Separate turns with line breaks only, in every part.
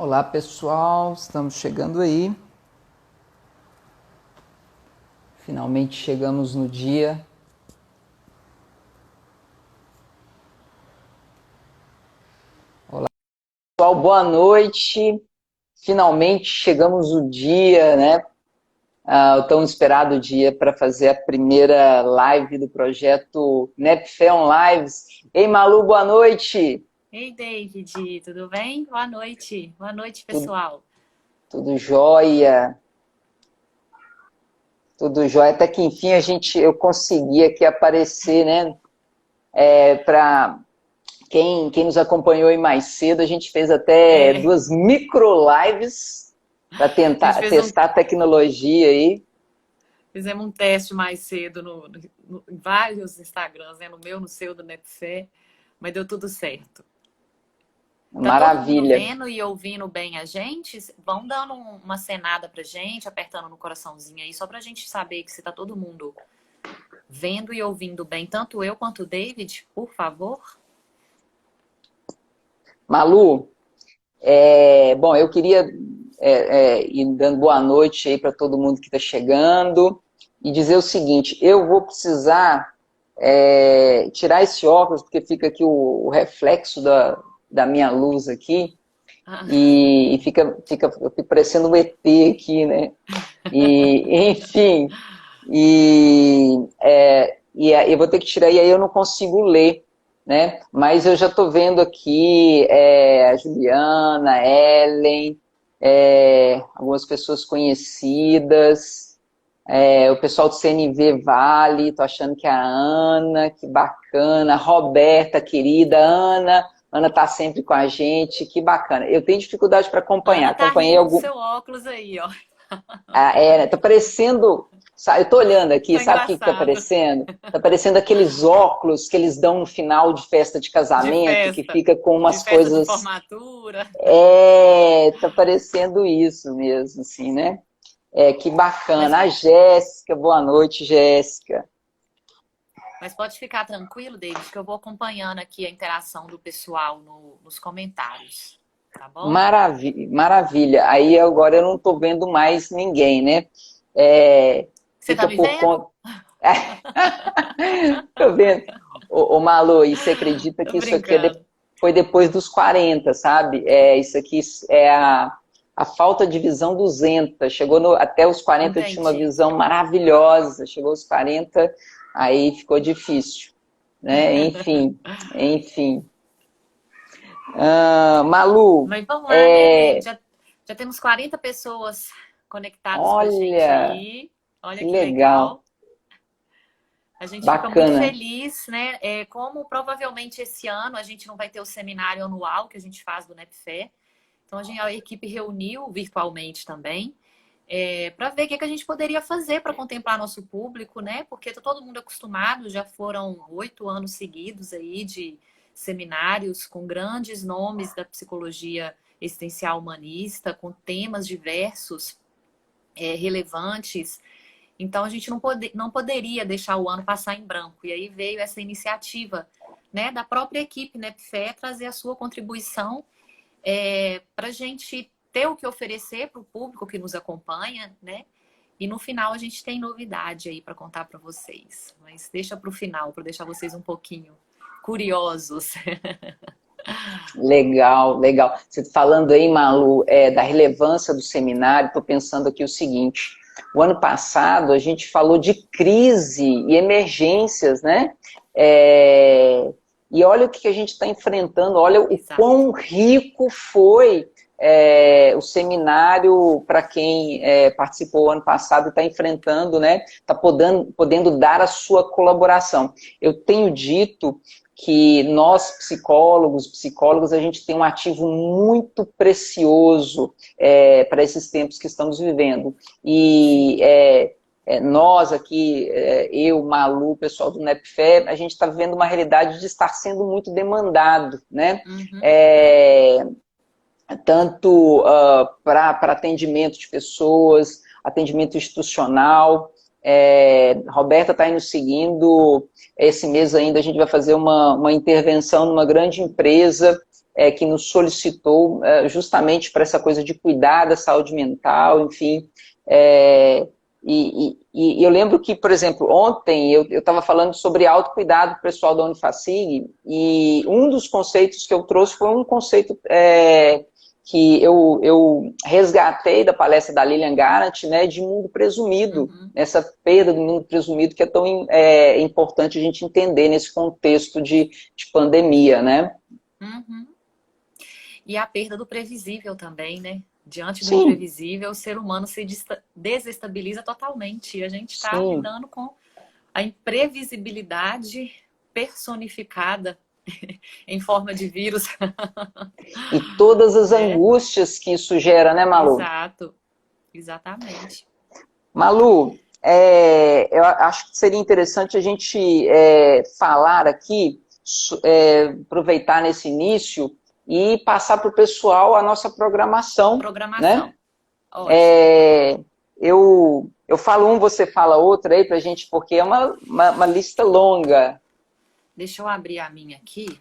Olá pessoal, estamos chegando aí. Finalmente chegamos no dia. Olá pessoal, boa noite. Finalmente chegamos no dia, né? O tão esperado dia para fazer a primeira live do projeto NEPFé On Lives. Ei Malu, boa noite.
Ei, David, tudo bem? Boa noite. Boa noite,
Tudo,
pessoal.
tudo jóia? Tudo jóia. Até que enfim eu consegui aqui aparecer, né? Para quem nos acompanhou aí mais cedo, a gente fez até
É,
duas micro lives para
a gente
tentar testar a tecnologia aí.
fizemos um teste mais cedo em vários Instagrams, né? No meu, no seu, do Netfé, mas deu tudo certo. Tá todo mundo
Maravilha.
vendo e ouvindo bem a gente? Vão dando uma cenada pra gente, apertando no coraçãozinho aí, só pra gente saber que se tá todo mundo vendo e ouvindo bem, tanto eu quanto o David, por favor.
Malu, bom, eu queria ir dando boa noite aí para todo mundo que está chegando e dizer o seguinte: eu vou precisar tirar esse óculos, porque fica aqui o reflexo da minha luz aqui. E eu fico parecendo um ET aqui, né? E, enfim, eu vou ter que tirar, e aí eu não consigo ler, né? Mas eu já estou vendo aqui a Juliana, a Ellen, algumas pessoas conhecidas, o pessoal do CNV Vale, tô achando que é a Ana, que bacana, a Roberta, querida, Ana tá sempre com a gente, que bacana. Eu tenho dificuldade para acompanhar,
Ana tá
acompanhei
rindo do
algum.
seu óculos aí, ó.
Tá parecendo. Eu tô olhando aqui,
Tá
sabe o que tá
engraçado.
parecendo? Tá parecendo aqueles óculos que eles dão no final de festa de casamento, que fica com
De
umas
festa de
coisas.
formatura.
Tá parecendo isso mesmo, assim, né? Que
Mas,
bacana. A Jéssica, boa noite, Jéssica.
mas pode ficar tranquilo, David, que eu vou acompanhando aqui a interação do pessoal nos comentários, tá bom?
Maravilha, maravilha. Aí agora eu não tô vendo mais ninguém, né? É,
Você tá
fica
me
por
vendo?
conta. Tô vendo. Ô Malu, e você acredita
Tô
que isso aqui
brincando.
foi depois dos 40, sabe? Isso aqui é a falta de visão 200. Chegou até os 40 eu tinha uma
Entendi.
visão maravilhosa. Chegou aos 40, aí ficou difícil, né? Enfim. Malu,
Mas vamos lá, né, David? Já temos 40 pessoas conectadas com a gente
olha,
aí. Olha
que
que
legal,
legal. A gente fica muito
bacana.
feliz, né? Como provavelmente esse ano a gente não vai ter o seminário anual que a gente faz do NEPFé. Então a equipe reuniu virtualmente também para ver o que a gente poderia fazer para contemplar nosso público, né? Porque está todo mundo acostumado, já foram 8 anos seguidos aí de seminários com grandes nomes da psicologia existencial humanista, com temas diversos, relevantes. Então a gente não poderia deixar o ano passar em branco. E aí veio essa iniciativa, né, da própria equipe NEPFé trazer a sua contribuição para a gente ter o que oferecer para o público que nos acompanha, né? E no final a gente tem novidade aí para contar para vocês. Mas deixa para o final, para deixar vocês um pouquinho curiosos.
Legal, legal. Você falando aí, Malu, da relevância do seminário, estou pensando aqui o seguinte: o ano passado a gente falou de crise e emergências, né? E olha o que a gente está enfrentando, olha o
Exato.
quão rico foi o seminário para quem participou ano passado e está enfrentando, né? Está podendo dar a sua colaboração. Eu tenho dito que nós, psicólogos, a gente tem um ativo muito precioso para esses tempos que estamos vivendo. E
Sim.
nós aqui, eu, Malu, o pessoal do NEPFé, a gente está vivendo uma realidade de estar sendo muito demandado, né?
Uhum.
É, tanto para atendimento de pessoas, atendimento institucional. Roberta está aí nos seguindo. Esse mês ainda a gente vai fazer uma intervenção numa grande empresa que nos solicitou justamente para essa coisa de cuidar da saúde mental, enfim. E eu lembro que, por exemplo, ontem eu estava falando sobre autocuidado pessoal da Unifacig, e um dos conceitos que eu trouxe foi um conceito que eu resgatei da palestra da Lilian Garrett, né, de mundo presumido, essa perda do mundo presumido que é tão importante a gente entender nesse contexto de pandemia, né?
Uhum. E a perda do previsível também, né? Diante do
Sim.
imprevisível, o ser humano se desestabiliza totalmente. E a gente está lidando com a imprevisibilidade personificada em forma de vírus.
E todas as angústias que isso gera, né, Malu?
Exato, exatamente.
Malu, eu acho que seria interessante a gente falar aqui, aproveitar nesse início e passar para o pessoal a nossa programação. Né?
Ótimo.
Eu falo um, você fala outro aí para a gente, porque é uma lista longa.
Deixa eu abrir a minha aqui.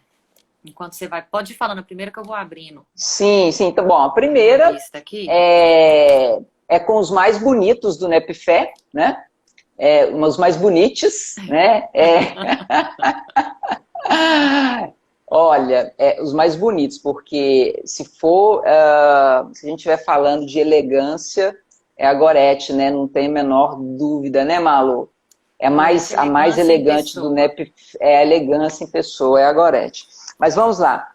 Enquanto você vai, pode ir falando a primeira que eu vou abrindo.
Sim, tá bom. A primeira é com os mais bonitos do NEPFé, né? Os mais bonitos, né? Olha, os mais bonitos, porque se a gente estiver falando de elegância, é a Gorete, né? Não tem a menor dúvida, né, Malu? A mais elegante do NEP, a elegância em pessoa, é a Gorete. Mas vamos lá.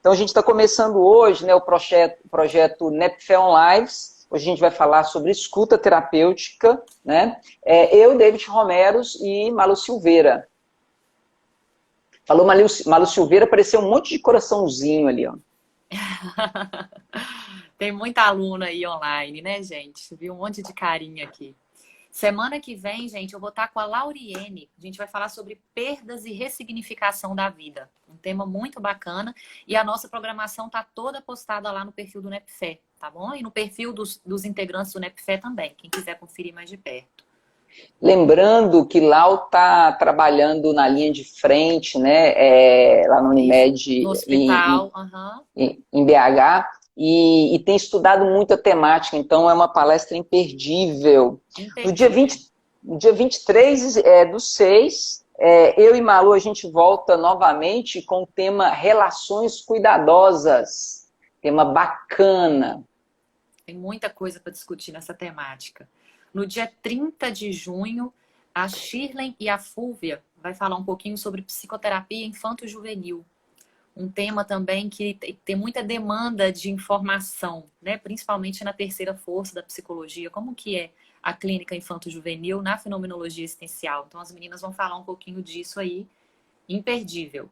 Então a gente está começando hoje, né, o projeto NEPFé On Lives. Hoje a gente vai falar sobre escuta terapêutica, né? Eu, David Romeros e Malu Silveira. Falou Malu Silveira, apareceu um monte de coraçãozinho ali, ó.
Tem muita aluna aí online, né, gente? Vi um monte de carinha aqui. Semana que vem, gente, eu vou estar com a Lauriene. A gente vai falar sobre perdas e ressignificação da vida. Um tema muito bacana. E a nossa programação está toda postada lá no perfil do NEPFé, tá bom? E no perfil dos integrantes do NEPFé também, quem quiser conferir mais de perto.
Lembrando que Lau está trabalhando na linha de frente, né? Lá no Unimed,
no hospital,
em BH. E tem estudado muito a temática, então é uma palestra imperdível. No dia 23 do 6, eu e Malu, a gente volta novamente com o tema Relações Cuidadosas. Tema bacana.
Tem muita coisa para discutir nessa temática. No dia 30 de junho, a Shirley e a Fúvia vai falar um pouquinho sobre psicoterapia infanto-juvenil. Um tema também que tem muita demanda de informação, né? Principalmente na terceira força da psicologia, como que é a clínica infanto-juvenil na fenomenologia existencial. Então as meninas vão falar um pouquinho disso aí, imperdível.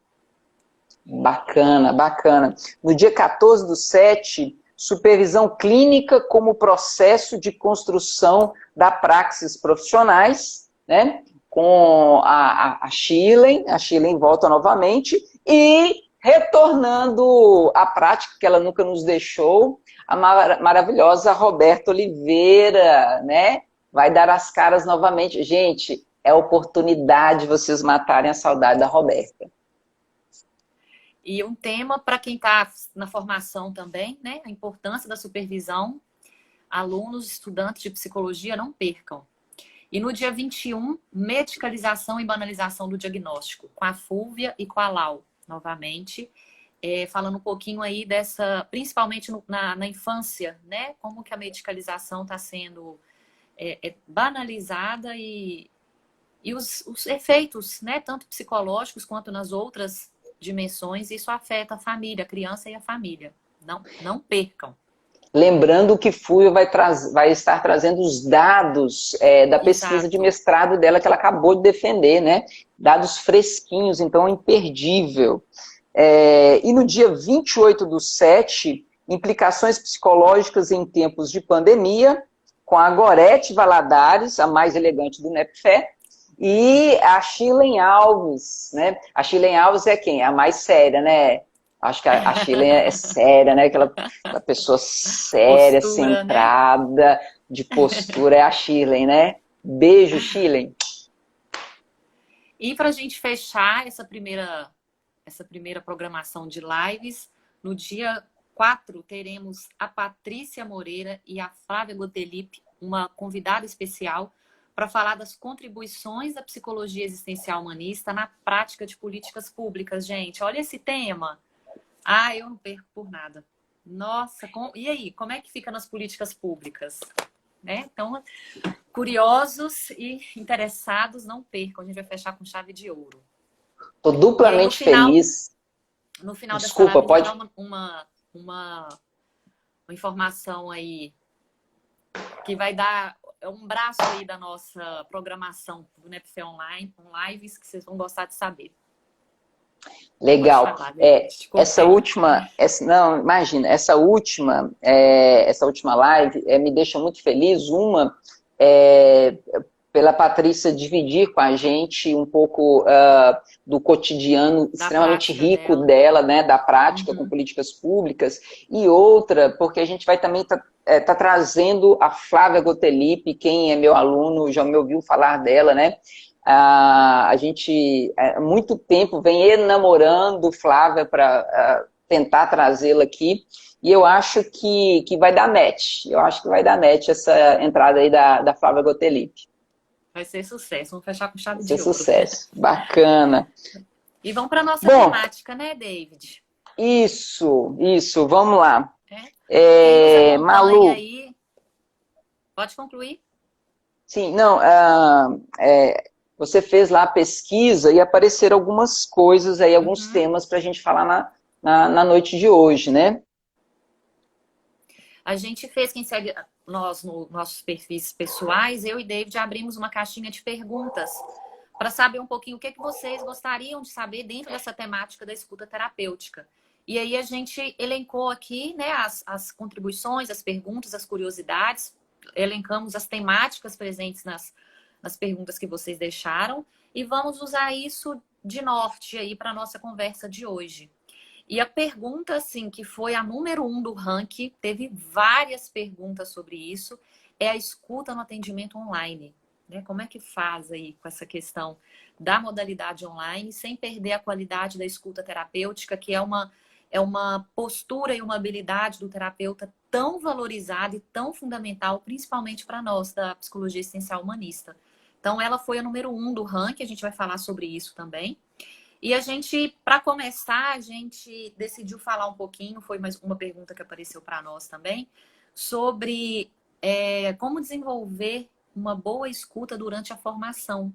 Bacana, bacana. No dia 14 do 7, supervisão clínica como processo de construção da praxis profissionais, né? Com a Shirley volta novamente e retornando à prática que ela nunca nos deixou, a maravilhosa Roberta Oliveira, né? Vai dar as caras novamente. Gente, é oportunidade de vocês matarem a saudade da Roberta.
E um tema para quem está na formação também, né? A importância da supervisão. Alunos, estudantes de psicologia, não percam. E no dia 21, medicalização e banalização do diagnóstico, com a Fúvia e com a Lau, novamente. Falando um pouquinho aí dessa, principalmente na infância, né? Como que a medicalização está sendo banalizada e os efeitos, né? Tanto psicológicos quanto nas outras dimensões, isso afeta a família, a criança e a família. Não percam.
Lembrando que Fúvia vai estar trazendo os dados da pesquisa de mestrado dela que ela acabou de defender, né? Dados fresquinhos, então imperdível. E no dia 28 do 7, implicações psicológicas em tempos de pandemia, com a Gorete Valadares, a mais elegante do NEPFé, e a Shirley Alves, né? A Shirley Alves é quem? A mais séria, né? Acho que a Shirley é séria, né? Aquela pessoa séria, postura, centrada, né? De postura, é a Shirley, né? Beijo, Shirley.
E para a gente fechar essa primeira essa primeira programação de lives. No dia 4, teremos a Patrícia Moreira e a Flávia Gotelipe, uma convidada especial, para falar das contribuições da psicologia existencial humanista na prática de políticas públicas. Gente, olha esse tema. Ah, eu não perco por nada. Nossa, e aí, como é que fica nas políticas públicas? Né? Então, curiosos e interessados, não percam. A gente vai fechar com chave de ouro.
Estou duplamente feliz.
No final
Desculpa,
dessa live,
pode...
uma informação aí que vai dar um braço aí da nossa programação do NEPFE Online, com lives que vocês vão gostar de saber.
Legal. Essa última, não, imagina, essa última live me deixa muito feliz. Pela Patrícia dividir com a gente um pouco do cotidiano extremamente rico dela, né, da prática com políticas públicas, e outra, porque a gente vai também tá trazendo a Flávia Gotelipe, quem é meu aluno já me ouviu falar dela, né? A gente há muito tempo vem enamorando Flávia para tentar trazê-la aqui, e eu acho que vai dar match. Eu acho que vai dar match essa entrada aí da Flávia Gotelipe.
Vai ser sucesso, vamos fechar com chave de ouro.
Vai ser sucesso, bacana.
E vamos para a nossa temática, né, David?
Isso, vamos lá.
Malu, aí... Pode concluir?
Sim, não, você fez lá a pesquisa e apareceram algumas coisas aí, alguns temas para a gente falar na noite de hoje, né?
A gente fez, quem segue nós nos nossos perfis pessoais, eu e David abrimos uma caixinha de perguntas para saber um pouquinho o que vocês gostariam de saber dentro dessa temática da escuta terapêutica. E aí a gente elencou aqui, né, as contribuições, as perguntas, as curiosidades, elencamos as temáticas presentes nas perguntas que vocês deixaram e vamos usar isso de norte aí para a nossa conversa de hoje. E a pergunta, assim, que foi a número 1 do ranking, teve várias perguntas sobre isso, é a escuta no atendimento online. Né? Como é que faz aí com essa questão da modalidade online, sem perder a qualidade da escuta terapêutica, que é uma postura e uma habilidade do terapeuta tão valorizada e tão fundamental, principalmente para nós, da psicologia existencial humanista. Então, ela foi a número 1 do ranking, a gente vai falar sobre isso também. E a gente, para começar, a gente decidiu falar um pouquinho, foi mais uma pergunta que apareceu para nós também, sobre como desenvolver uma boa escuta durante a formação.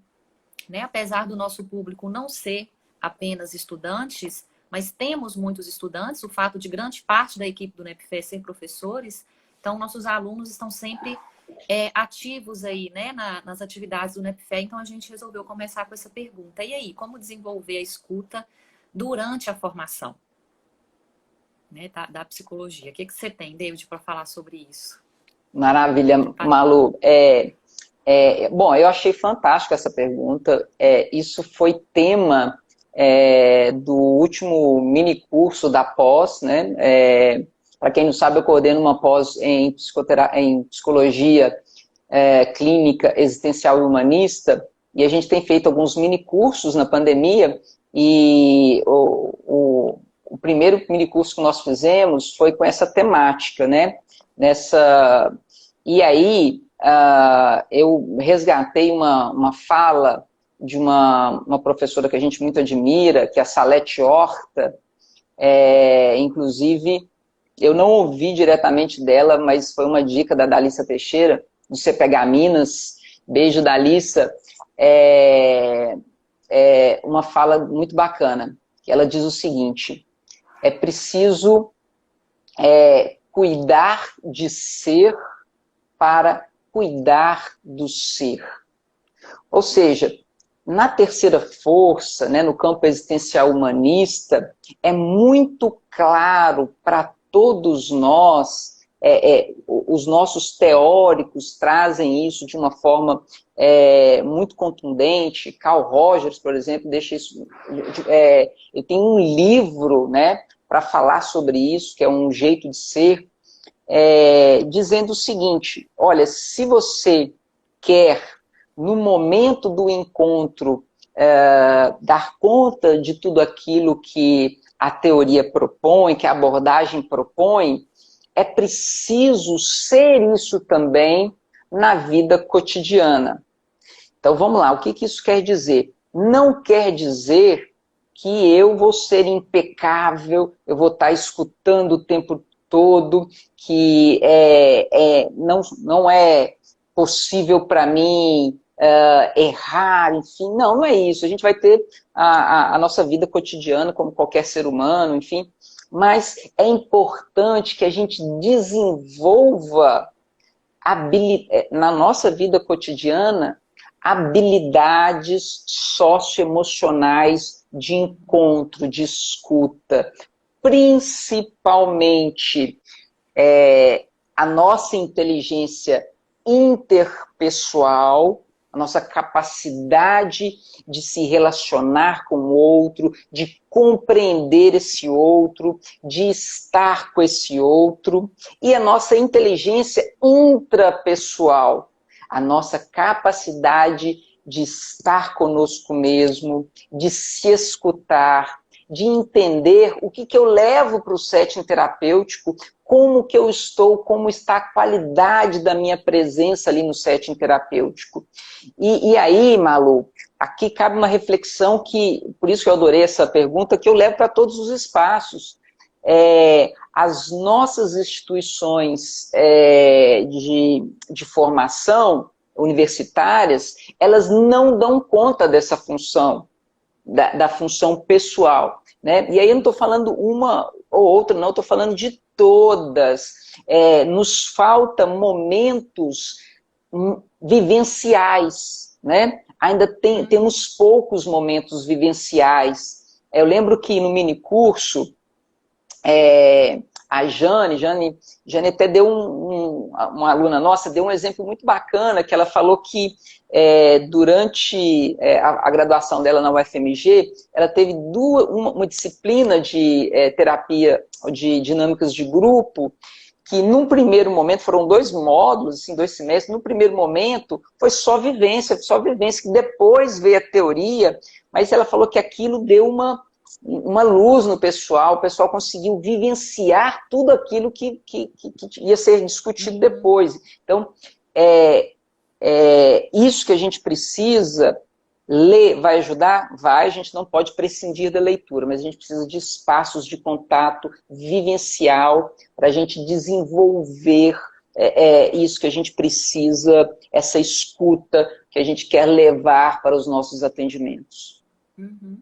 Né? Apesar do nosso público não ser apenas estudantes, mas temos muitos estudantes, o fato de grande parte da equipe do NEPFE ser professores, então nossos alunos estão sempre ativos aí, né, nas atividades do NEPFE, então a gente resolveu começar com essa pergunta. E aí, como desenvolver a escuta durante a formação, né, da psicologia? O que você tem, David, para falar sobre isso?
Maravilha, Malu. Bom, eu achei fantástica essa pergunta. Isso foi tema do último mini curso da pós, né? Para quem não sabe, eu coordeno uma pós em psicologia clínica, existencial e humanista, e a gente tem feito alguns mini cursos na pandemia, e o primeiro mini curso que nós fizemos foi com essa temática, né? E aí, eu resgatei uma fala de uma professora que a gente muito admira, que é a Salete Horta, inclusive, eu não ouvi diretamente dela, mas foi uma dica da Dalissa Teixeira, do CPH Minas, beijo Dalissa, uma fala muito bacana, que ela diz o seguinte: é preciso cuidar de ser para cuidar do ser. Ou seja, na terceira força, né, no campo existencial humanista, é muito claro para todos nós, os nossos teóricos trazem isso de uma forma muito contundente. Carl Rogers, por exemplo, deixa isso... eu tenho um livro, né, para falar sobre isso, que é um jeito de ser, dizendo o seguinte: olha, se você quer, no momento do encontro, dar conta de tudo aquilo que a teoria propõe, que a abordagem propõe, é preciso ser isso também na vida cotidiana. Então vamos lá, o que isso quer dizer? Não quer dizer que eu vou ser impecável, eu vou estar escutando o tempo todo, que não é possível para mim errar, enfim. Não, não é isso. A gente vai ter a nossa vida cotidiana como qualquer ser humano, enfim. Mas é importante que a gente desenvolva na nossa vida cotidiana habilidades socioemocionais de encontro, de escuta, principalmente a nossa inteligência interpessoal, a nossa capacidade de se relacionar com o outro, de compreender esse outro, de estar com esse outro, e a nossa inteligência intrapessoal, a nossa capacidade de estar conosco mesmo, de se escutar, de entender o que eu levo para o setting terapêutico, como que eu estou, como está a qualidade da minha presença ali no setting terapêutico. E aí, Malu, aqui cabe uma reflexão que, por isso que eu adorei essa pergunta, que eu levo para todos os espaços. As nossas instituições de formação universitárias, elas não dão conta dessa função, da função pessoal, né? E aí eu não estou falando uma ou outra, não, estou falando de todas. Nos falta momentos vivenciais, né? Ainda temos poucos momentos vivenciais. Eu lembro que no minicurso, a Jane até deu uma aluna nossa, deu um exemplo muito bacana, que ela falou que durante a graduação dela na UFMG, ela teve uma disciplina de terapia de dinâmicas de grupo, que num primeiro momento, foram 2 módulos, assim, 2 semestres, no primeiro momento foi só vivência, que depois veio a teoria, mas ela falou que aquilo deu uma luz no pessoal, o pessoal conseguiu vivenciar tudo aquilo que ia ser discutido depois. Então, isso que a gente precisa ler, vai ajudar? Vai, a gente não pode prescindir da leitura, mas a gente precisa de espaços de contato vivencial para a gente desenvolver isso que a gente precisa, essa escuta que a gente quer levar para os nossos atendimentos.
Uhum.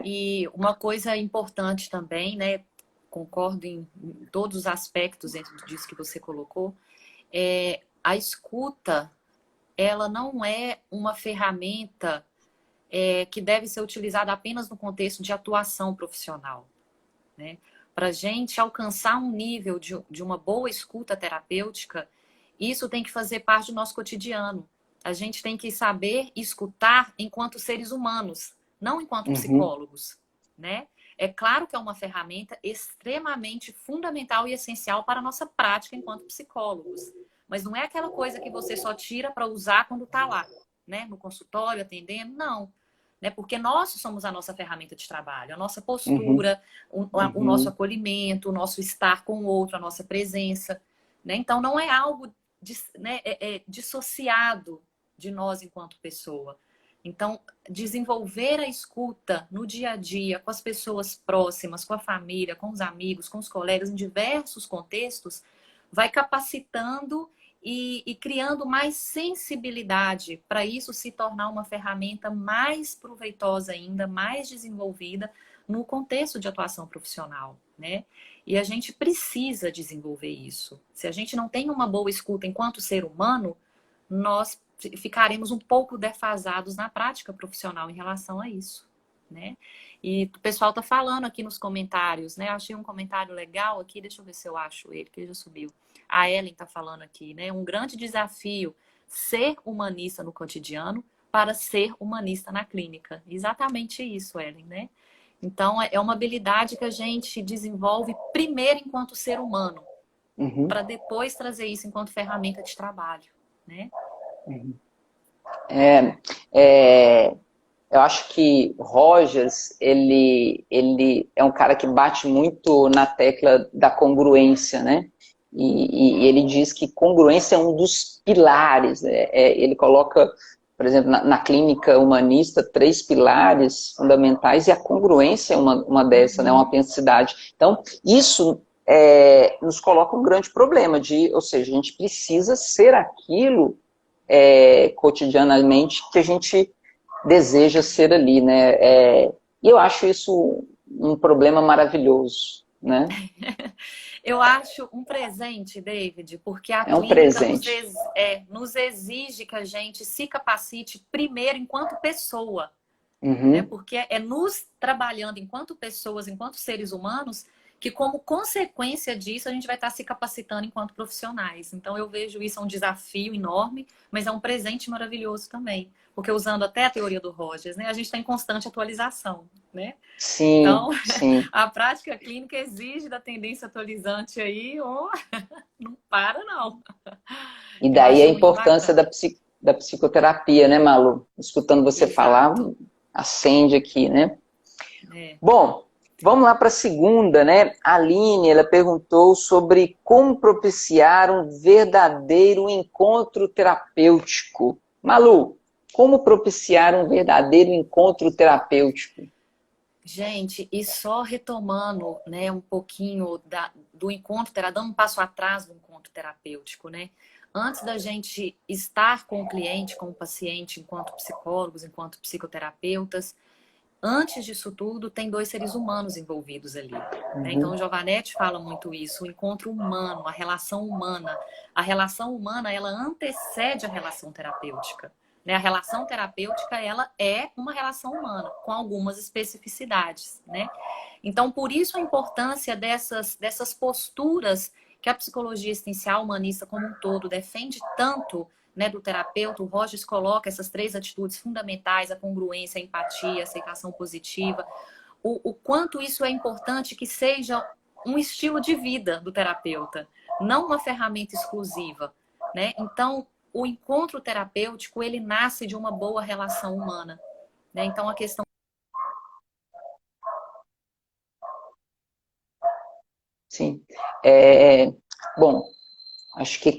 E uma coisa importante também, né, concordo em todos os aspectos dentro disso que você colocou, a escuta, ela não é uma ferramenta que deve ser utilizada apenas no contexto de atuação profissional, né? Para a gente alcançar um nível de uma boa escuta terapêutica, isso tem que fazer parte do nosso cotidiano. A gente tem que saber escutar enquanto seres humanos, não enquanto psicólogos, né? É claro que é uma ferramenta extremamente fundamental e essencial para a nossa prática enquanto psicólogos. Mas não é aquela coisa que você só tira para usar quando está lá, né? No consultório, atendendo, não. Né? Porque nós somos a nossa ferramenta de trabalho, a nossa postura, o nosso acolhimento, o nosso estar com o outro, a nossa presença. Né? Então, não é algo dissociado de nós enquanto pessoa. Então, desenvolver a escuta no dia a dia, com as pessoas próximas, com a família, com os amigos, com os colegas, em diversos contextos, vai capacitando e criando mais sensibilidade para isso se tornar uma ferramenta mais proveitosa ainda, mais desenvolvida no contexto de atuação profissional, né? E a gente precisa desenvolver isso. Se a gente não tem uma boa escuta enquanto ser humano, nós ficaremos um pouco defasados na prática profissional em relação a isso, né? E o pessoal tá falando aqui nos comentários, né? Achei um comentário legal aqui, deixa eu ver se eu acho ele, que ele já subiu. A Ellen tá falando aqui, né? Um grande desafio ser humanista no cotidiano para ser humanista na clínica. Exatamente isso, Ellen, né? Então, é uma habilidade que a gente desenvolve primeiro enquanto ser humano, para depois trazer isso enquanto ferramenta de trabalho, né?
Eu acho que Rogers, ele é um cara que bate muito na tecla da congruência, né? E ele diz que congruência é um dos pilares, né? Ele coloca, por exemplo, na clínica humanista, 3 pilares fundamentais, e a congruência é uma dessa, né? Uma autenticidade. Então, isso nos coloca um grande problema, ou seja, a gente precisa ser aquilo cotidianamente que a gente deseja ser ali, né? E eu acho isso um problema maravilhoso, né?
Eu acho um presente, David, porque a
É um
clínica
presente.
nos exige que a gente se capacite primeiro enquanto pessoa, né?
Uhum.
Porque é nos trabalhando enquanto pessoas, enquanto seres humanos, que como consequência disso a gente vai estar se capacitando enquanto profissionais. Então eu vejo isso é um desafio enorme, mas é um presente maravilhoso também. Porque usando até a teoria do Rogers, né, a gente está em constante atualização, né?
Sim,
Então,
sim.
a prática clínica exige da tendência atualizante aí, ou não para não.
E
Eu
daí a
acho muito
importância
bacana.
da psicoterapia, né, Malu? Escutando você falar,
Exato.
acende aqui, né?
É.
Bom, vamos lá para a segunda, né? A Aline, ela perguntou sobre como propiciar um verdadeiro encontro terapêutico. Malu, como propiciar um verdadeiro encontro terapêutico?
Gente, e só retomando, né, um pouquinho do encontro terapêutico, dando um passo atrás do encontro terapêutico, né? Antes da gente estar com o cliente, com o paciente, enquanto psicólogos, enquanto psicoterapeutas, antes disso tudo, tem 2 seres humanos envolvidos ali. Né? Então,
Uhum.
o Giovanetti fala muito isso, o encontro humano, a relação humana. A relação humana, ela antecede a relação terapêutica. Né? A relação terapêutica, ela é uma relação humana, com algumas especificidades. Né? Então, por isso a importância dessas posturas que a psicologia existencial humanista como um todo defende tanto, né, do terapeuta. O Rogers coloca essas 3 atitudes fundamentais: a congruência, a empatia, a aceitação positiva. O quanto isso é importante que seja um estilo de vida do terapeuta, não uma ferramenta exclusiva, né? Então, o encontro terapêutico, ele nasce de uma boa relação humana, né? Então, a questão...
Sim. Bom, acho que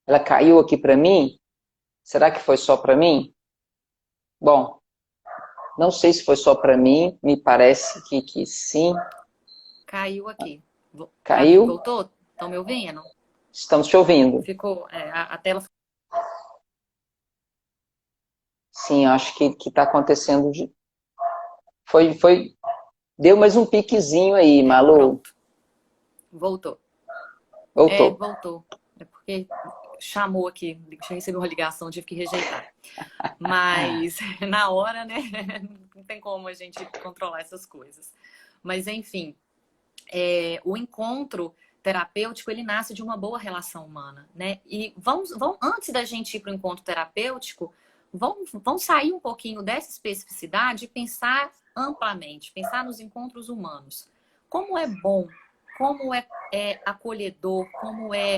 ela caiu aqui para mim. Será que foi só para mim? Bom, não sei se foi só para mim, me parece que sim.
Caiu aqui.
Caiu?
Voltou? Estão me ouvindo?
Estamos te ouvindo.
Ficou, a tela...
Sim, acho que está acontecendo. Deu mais um piquezinho aí, Malu.
Pronto. Voltou.
Voltou.
Voltou. É porque chamou aqui, recebi uma ligação, tive que rejeitar. Mas na hora, né, não tem como a gente controlar essas coisas. Mas enfim, o encontro terapêutico, ele nasce de uma boa relação humana, né? E antes da gente ir para o encontro terapêutico, vamos sair um pouquinho dessa especificidade e pensar amplamente, pensar nos encontros humanos. Como é bom, como é acolhedor,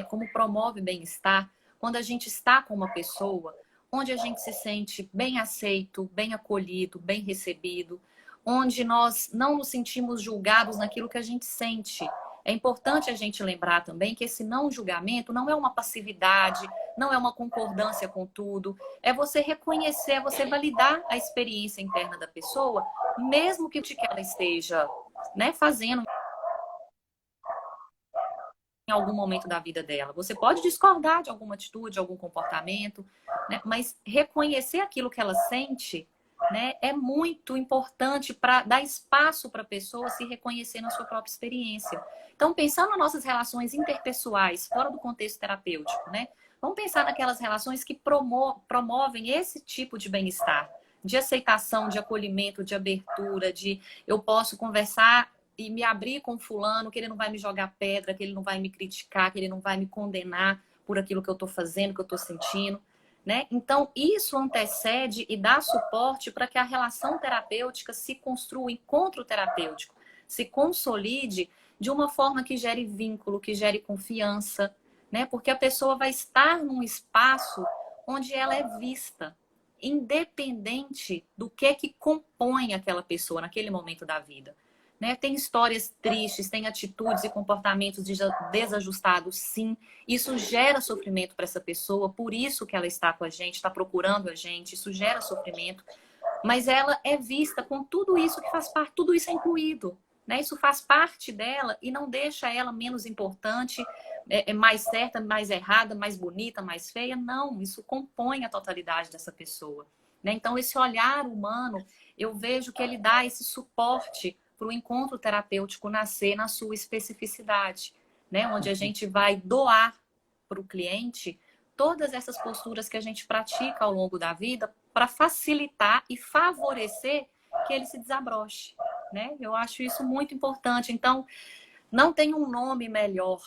como promove bem-estar quando a gente está com uma pessoa onde a gente se sente bem aceito, bem acolhido, bem recebido, onde nós não nos sentimos julgados naquilo que a gente sente. É importante a gente lembrar também que esse não julgamento não é uma passividade, não é uma concordância com tudo. É você reconhecer, é você validar a experiência interna da pessoa, mesmo que ela esteja, né, fazendo em algum momento da vida dela. Você pode discordar de alguma atitude, de algum comportamento, né, mas reconhecer aquilo que ela sente, né, é muito importante para dar espaço para a pessoa se reconhecer na sua própria experiência. Então, pensando nas nossas relações interpessoais, fora do contexto terapêutico, né? Vamos pensar naquelas relações que promovem esse tipo de bem-estar, de aceitação, de acolhimento, de abertura, de eu posso conversar e me abrir com fulano, que ele não vai me jogar pedra, que ele não vai me criticar, que ele não vai me condenar por aquilo que eu estou fazendo, que eu estou sentindo. Né? Então, isso antecede e dá suporte para que a relação terapêutica se construa, o encontro terapêutico se consolide de uma forma que gere vínculo, que gere confiança, né? Porque a pessoa vai estar num espaço onde ela é vista, independente do que compõe aquela pessoa naquele momento da vida. Né? Tem histórias tristes, tem atitudes e comportamentos desajustados, sim. Isso gera sofrimento para essa pessoa, por isso que ela está com a gente, está procurando a gente, isso gera sofrimento. Mas ela é vista com tudo isso que faz parte, tudo isso é incluído. Né? Isso faz parte dela e não deixa ela menos importante, mais certa, mais errada, mais bonita, mais feia. Não, isso compõe a totalidade dessa pessoa. Né? Então, esse olhar humano, eu vejo que ele dá esse suporte para o encontro terapêutico nascer na sua especificidade, né? Onde a gente vai doar para o cliente todas essas posturas que a gente pratica ao longo da vida para facilitar e favorecer que ele se desabroche, né? Eu acho isso muito importante. Então, não tem um nome melhor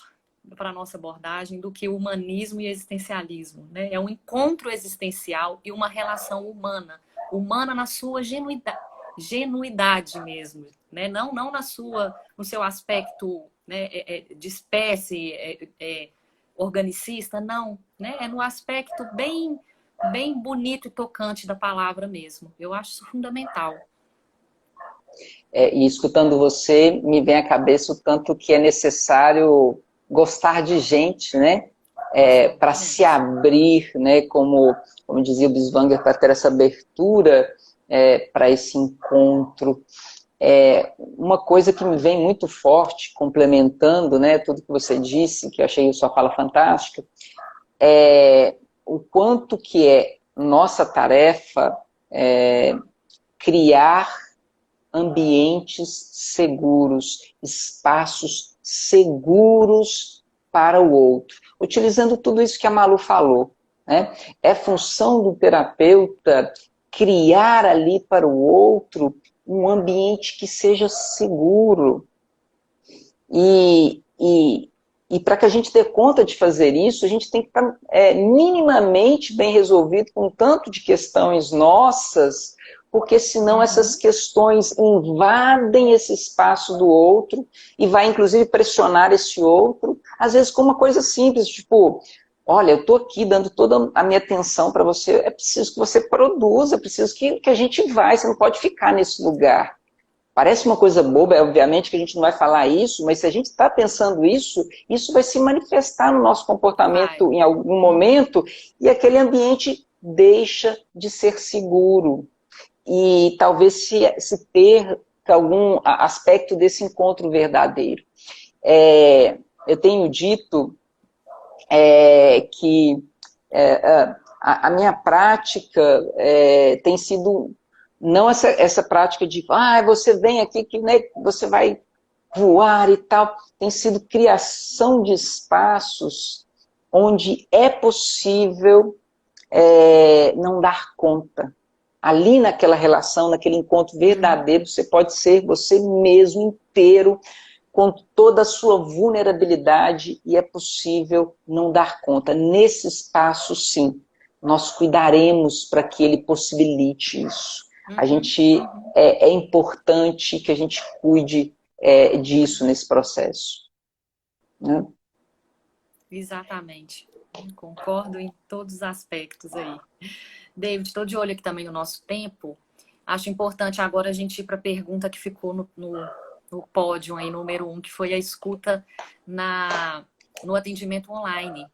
para a nossa abordagem do que humanismo e existencialismo, né? É um encontro existencial e uma relação humana, humana na sua genuidade mesmo, né? Não no seu aspecto, né, de espécie, organicista, não, né? É no aspecto bem bonito e tocante da palavra mesmo. Eu acho isso fundamental.
E escutando você, me vem à cabeça o tanto que é necessário gostar de gente, né? Para se abrir, né? Como dizia o Biswanger, para ter essa abertura para esse encontro. Uma coisa que me vem muito forte, complementando, né, tudo que você disse, que eu achei a sua fala fantástica, é o quanto que é nossa tarefa criar ambientes seguros, espaços seguros para o outro, utilizando tudo isso que a Malu falou, né? É função do terapeuta criar ali para o outro um ambiente que seja seguro. E para que a gente dê conta de fazer isso, a gente tem que estar minimamente bem resolvido com um tanto de questões nossas, porque senão essas questões invadem esse espaço do outro e vai inclusive pressionar esse outro, às vezes com uma coisa simples, tipo, olha, eu estou aqui dando toda a minha atenção para você, é preciso que você produza, é preciso que a gente vá, você não pode ficar nesse lugar. Parece uma coisa boba, obviamente que a gente não vai falar isso, mas se a gente está pensando isso, isso vai se manifestar no nosso comportamento em algum momento e aquele ambiente deixa de ser seguro. E talvez se perca algum aspecto desse encontro verdadeiro. Eu tenho dito que a minha prática tem sido não essa prática de você vem aqui que né, você vai voar e tal, tem sido criação de espaços onde é possível não dar conta. Ali naquela relação, naquele encontro verdadeiro, você pode ser você mesmo inteiro, com toda a sua vulnerabilidade, e é possível não dar conta. Nesse espaço, sim, nós cuidaremos para que ele possibilite isso. A gente, é importante que a gente cuide disso nesse processo. Né?
Exatamente. Concordo em todos os aspectos aí. David, estou de olho aqui também no nosso tempo. Acho importante agora a gente ir para a pergunta que ficou no pódio aí, número 1, que foi a escuta no atendimento online,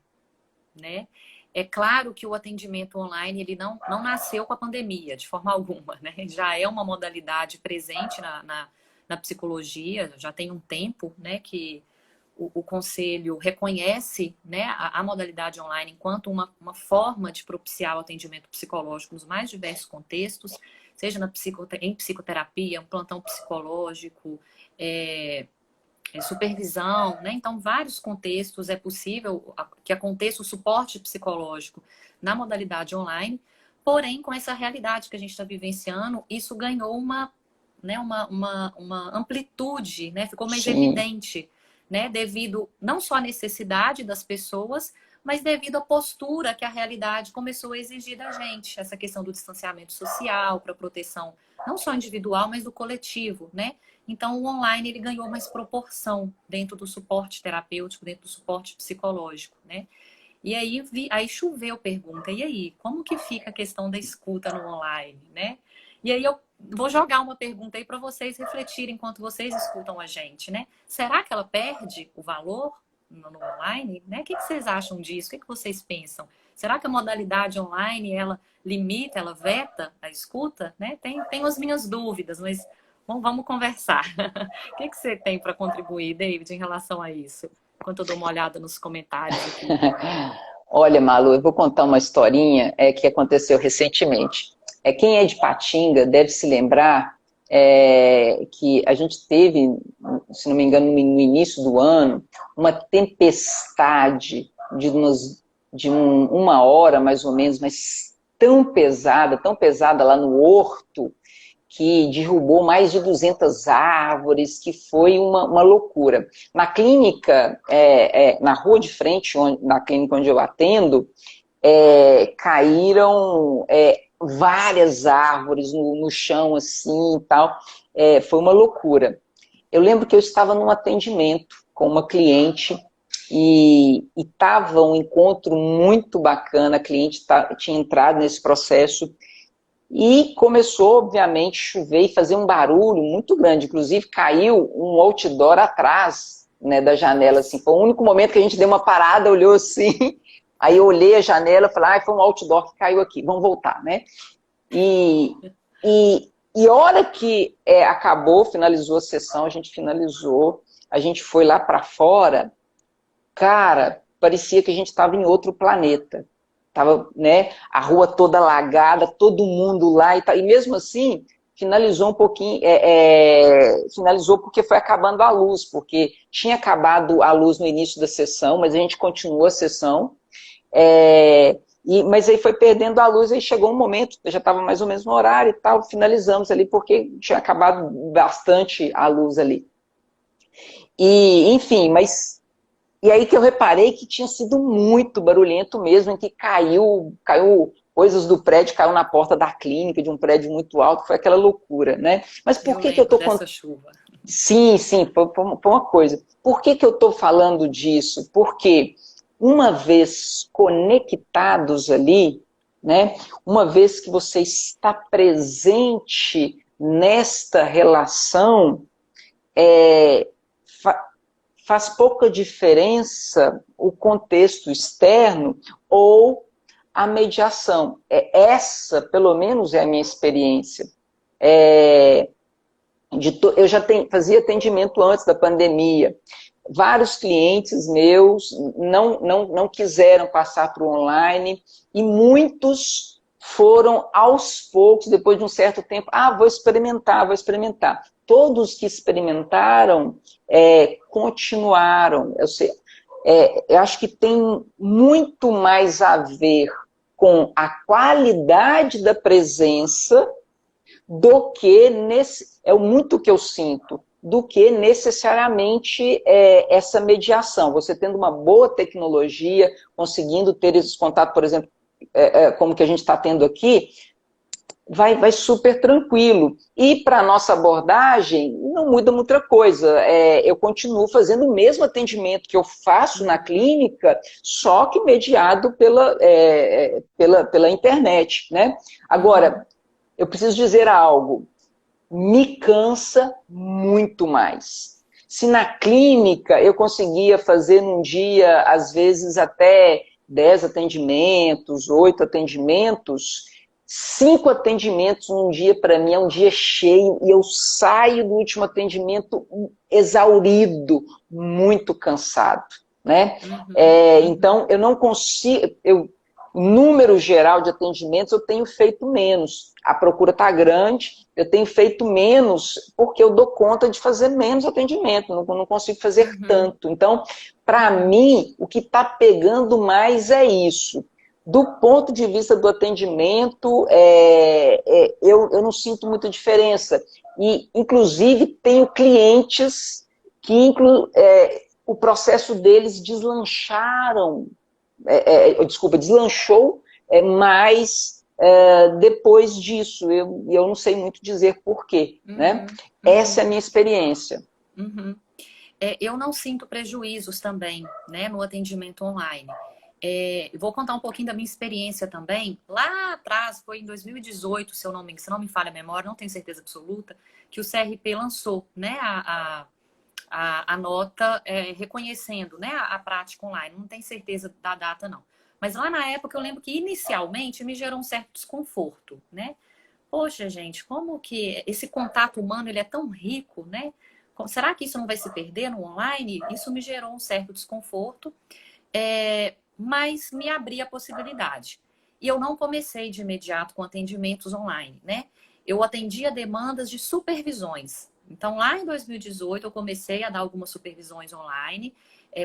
né? É claro que o atendimento online ele não nasceu com a pandemia, de forma alguma, né? Já é uma modalidade presente na psicologia, já tem um tempo, né, que o Conselho reconhece, né, a modalidade online enquanto uma forma de propiciar o atendimento psicológico nos mais diversos contextos, seja em psicoterapia, um plantão psicológico, supervisão, né? Então, vários contextos é possível que aconteça o suporte psicológico na modalidade online, porém, com essa realidade que a gente está vivenciando, isso ganhou uma amplitude, né? Ficou mais evidente, né? Devido não só à necessidade das pessoas, mas devido à postura que a realidade começou a exigir da gente. Essa questão do distanciamento social, para proteção não só individual, mas do coletivo, né? Então, o online ele ganhou mais proporção dentro do suporte terapêutico, dentro do suporte psicológico, né? E aí, aí choveu pergunta, e aí, como que fica a questão da escuta no online, né? E aí eu vou jogar uma pergunta aí para vocês refletirem enquanto vocês escutam a gente, né? Será que ela perde o valor no online, né? O que vocês acham disso? O que vocês pensam? Será que a modalidade online, ela limita, ela veta a escuta, né? Tem as minhas dúvidas, mas vamos conversar. O que você tem para contribuir, David, em relação a isso? Enquanto eu dou uma olhada nos comentários aqui.
Olha, Malu, eu vou contar uma historinha que aconteceu recentemente. Quem é de Patinga deve se lembrar que a gente teve, se não me engano, no início do ano, uma tempestade de uma hora, mais ou menos, mas tão pesada lá no Horto, que derrubou mais de 200 árvores, que foi uma loucura. Na clínica, na rua de frente, na clínica onde eu atendo, caíram várias árvores no chão, assim, e tal. Foi uma loucura. Eu lembro que eu estava num atendimento com uma cliente e estava um encontro muito bacana, a cliente tinha entrado nesse processo e começou, obviamente, a chover e fazer um barulho muito grande. Inclusive, caiu um outdoor atrás, né, da janela. Assim. Foi o único momento que a gente deu uma parada, olhou assim. Aí eu olhei a janela e falei, foi um outdoor que caiu aqui, vamos voltar, né? E hora que acabou, finalizou a sessão, a gente finalizou, a gente foi lá para fora, cara, parecia que a gente estava em outro planeta. Tava, né, a rua toda alagada, todo mundo lá e mesmo assim finalizou um pouquinho, finalizou porque foi acabando a luz, porque tinha acabado a luz no início da sessão, mas a gente continuou a sessão, mas aí foi perdendo a luz, aí chegou um momento, já estava mais ou menos no horário e tal, finalizamos ali porque tinha acabado bastante a luz ali. E, enfim, E aí que eu reparei que tinha sido muito barulhento mesmo, em que caiu coisas do prédio, caiu na porta da clínica, de um prédio muito alto, foi aquela loucura, né? Mas por que eu tô
dessa chuva.
Sim, foi uma coisa. Por que eu tô falando disso? Porque uma vez conectados ali, né? Uma vez que você está presente nesta relação, faz pouca diferença o contexto externo ou a mediação. Essa, pelo menos, é a minha experiência. Eu já fazia atendimento antes da pandemia. Vários clientes meus não quiseram passar para o online e muitos foram aos poucos, depois de um certo tempo, vou experimentar. Todos que experimentaram continuaram. Eu acho que tem muito mais a ver com a qualidade da presença do que, é muito que eu sinto, do que necessariamente essa mediação. Você tendo uma boa tecnologia, conseguindo ter esse contato, por exemplo, como que a gente está tendo aqui, vai super tranquilo. E para a nossa abordagem, não muda muita coisa. Eu continuo fazendo o mesmo atendimento que eu faço na clínica, só que mediado pela internet, né? Agora, eu preciso dizer algo. Me cansa muito mais. Se na clínica eu conseguia fazer num dia, às vezes, até 10 atendimentos, 8 atendimentos, 5 atendimentos num dia, para mim, é um dia cheio, e eu saio do último atendimento exaurido, muito cansado, né? Então, eu não consigo... número geral de atendimentos, eu tenho feito menos. A procura está grande, eu tenho feito menos porque eu dou conta de fazer menos atendimento, não consigo fazer tanto. Então, para mim, o que está pegando mais é isso. Do ponto de vista do atendimento, eu não sinto muita diferença. E, inclusive, tenho clientes que o processo deles deslanchou mais depois disso. Eu não sei muito dizer porquê, né? Essa é a minha experiência.
Eu não sinto prejuízos também, né, no atendimento online. Vou contar um pouquinho da minha experiência também. Lá atrás, foi em 2018, se não me falha a memória, não tenho certeza absoluta, que o CRP lançou, né, a nota reconhecendo, né, a prática online. Não tenho certeza da data, não. Mas lá na época eu lembro que inicialmente me gerou um certo desconforto, né? Poxa, gente, como que esse contato humano ele é tão rico, né? Será que isso não vai se perder no online? Isso me gerou um certo desconforto, mas me abri a possibilidade. E eu não comecei de imediato com atendimentos online, né? Eu atendia demandas de supervisões. Então, lá em 2018, eu comecei a dar algumas supervisões online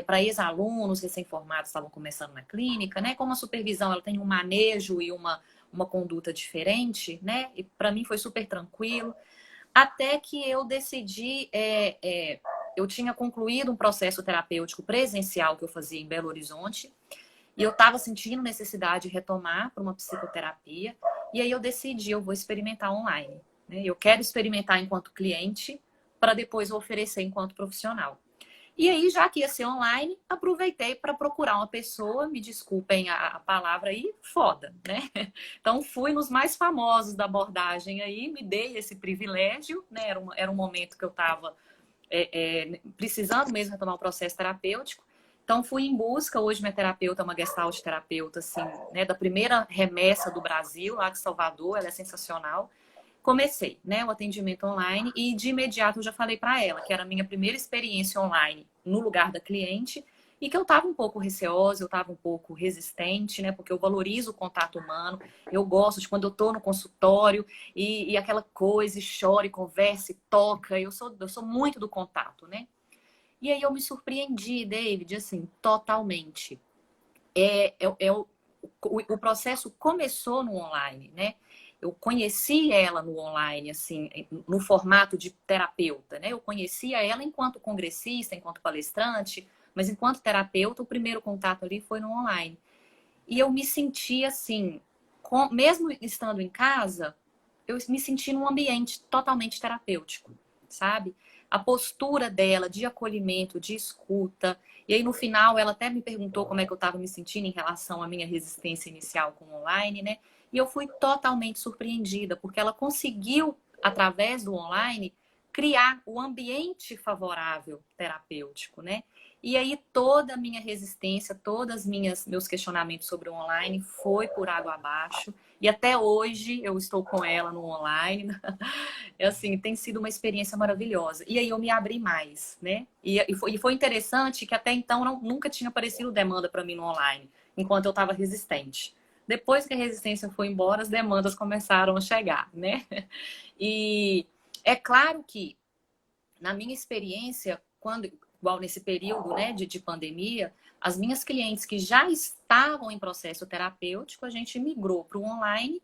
para ex-alunos recém-formados que estavam começando na clínica, né? Como a supervisão ela tem um manejo e uma conduta diferente, né? E para mim foi super tranquilo. Até que eu decidi, eu tinha concluído um processo terapêutico presencial que eu fazia em Belo Horizonte, e eu estava sentindo necessidade de retomar para uma psicoterapia, e aí eu decidi, eu vou experimentar online, né? Eu quero experimentar enquanto cliente, para depois oferecer enquanto profissional. E aí, já que ia ser online, aproveitei para procurar uma pessoa, me desculpem a palavra aí, foda, né? Então, fui nos mais famosos da abordagem aí, me dei esse privilégio, né? Era um momento que eu estava precisando mesmo retomar um processo terapêutico. Então, fui em busca. Hoje, minha terapeuta é uma gestalt terapeuta, assim, né? Da primeira remessa do Brasil, lá de Salvador, ela é sensacional. Comecei, né, o atendimento online e de imediato eu já falei para ela que era a minha primeira experiência online no lugar da cliente e que eu estava um pouco receosa, eu estava um pouco resistente, né, porque eu valorizo o contato humano, eu gosto de quando eu estou no consultório e aquela coisa, e chora, e conversa, e toca, eu sou muito do contato, né. E aí eu me surpreendi, David, assim, totalmente. O processo começou no online, né? Eu conheci ela no online, assim, no formato de terapeuta, né? Eu conhecia ela enquanto congressista, enquanto palestrante, mas enquanto terapeuta, o primeiro contato ali foi no online. E eu me senti assim, mesmo estando em casa, eu me senti num ambiente totalmente terapêutico, sabe? A postura dela de acolhimento, de escuta. E aí, no final, ela até me perguntou como é que eu estava me sentindo em relação à minha resistência inicial com o online, né? E eu fui totalmente surpreendida, porque ela conseguiu, através do online, criar o ambiente favorável terapêutico, né? E aí toda a minha resistência, todos meus questionamentos sobre o online foi por água abaixo. E até hoje eu estou com ela no online. É assim, tem sido uma experiência maravilhosa. E aí eu me abri mais, né? E foi interessante que até então nunca tinha aparecido demanda para mim no online, enquanto eu estava resistente. Depois que a resistência foi embora, as demandas começaram a chegar, né? E é claro que, na minha experiência, igual nesse período, né, de pandemia, as minhas clientes que já estavam em processo terapêutico, a gente migrou para o online.